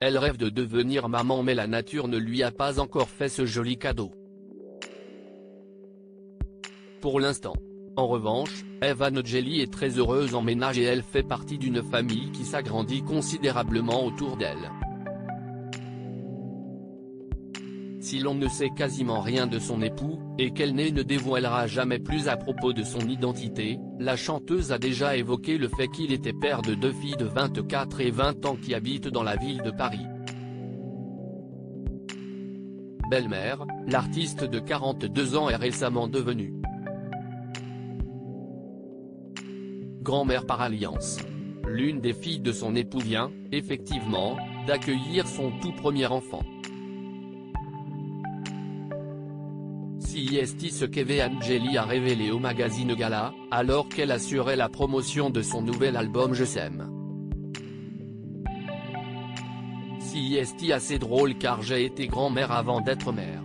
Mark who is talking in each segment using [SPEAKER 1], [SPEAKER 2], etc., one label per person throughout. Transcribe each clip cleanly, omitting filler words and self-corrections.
[SPEAKER 1] Elle rêve de devenir maman mais la nature ne lui a pas encore fait ce joli cadeau. Pour l'instant. En revanche, Evangélie est très heureuse en ménage et elle fait partie d'une famille qui s'agrandit considérablement autour d'elle. Si l'on ne sait quasiment rien de son époux, et qu'elle ne dévoilera jamais plus à propos de son identité, la chanteuse a déjà évoqué le fait qu'il était père de 2 filles de 24 et 20 ans qui habitent dans la ville de Paris. Belle-mère, l'artiste de 42 ans est récemment devenue grand-mère par alliance. L'une des filles de son époux vient, effectivement, d'accueillir son tout premier enfant. C'est ce qu'Evangélie a révélé au magazine Gala, alors qu'elle assurait la promotion de son nouvel album Je s'aime. C'est assez drôle car j'ai été grand-mère avant d'être mère.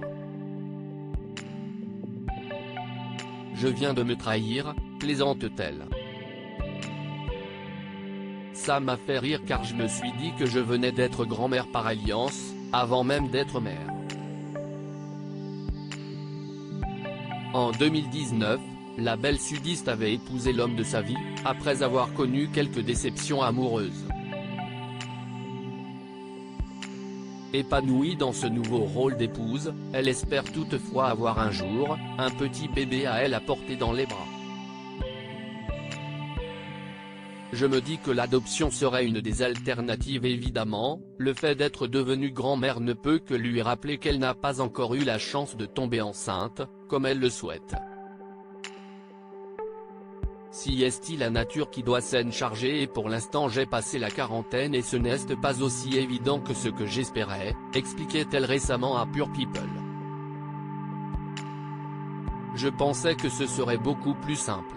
[SPEAKER 1] Je viens de me trahir, plaisante-t-elle. Ça m'a fait rire car je me suis dit que je venais d'être grand-mère par alliance, avant même d'être mère. En 2019, la belle sudiste avait épousé l'homme de sa vie, après avoir connu quelques déceptions amoureuses. Épanouie dans ce nouveau rôle d'épouse, elle espère toutefois avoir un jour, un petit bébé à elle à porter dans les bras. Je me dis que l'adoption serait une des alternatives évidemment, le fait d'être devenue grand-mère ne peut que lui rappeler qu'elle n'a pas encore eu la chance de tomber enceinte, comme elle le souhaite. C'est la nature qui doit s'en charger et pour l'instant j'ai passé la quarantaine et ce n'est pas aussi évident que ce que j'espérais, expliquait-elle récemment à Pure People. Je pensais que ce serait beaucoup plus simple.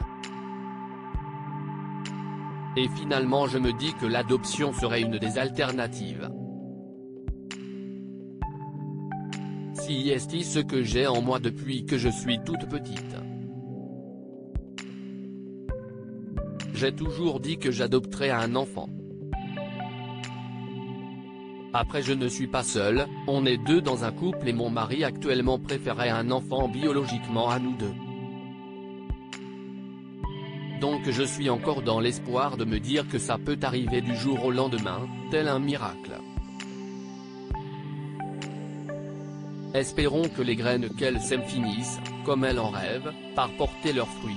[SPEAKER 1] Et finalement je me dis que l'adoption serait une des alternatives. C'est ce que j'ai en moi depuis que je suis toute petite. J'ai toujours dit que j'adopterais un enfant. Après je ne suis pas seule, on est 2 dans un couple et mon mari actuellement préférait un enfant biologiquement à nous 2. Donc je suis encore dans l'espoir de me dire que ça peut arriver du jour au lendemain, tel un miracle. Espérons que les graines qu'elle sème finissent, comme elle en rêve, par porter leurs fruits.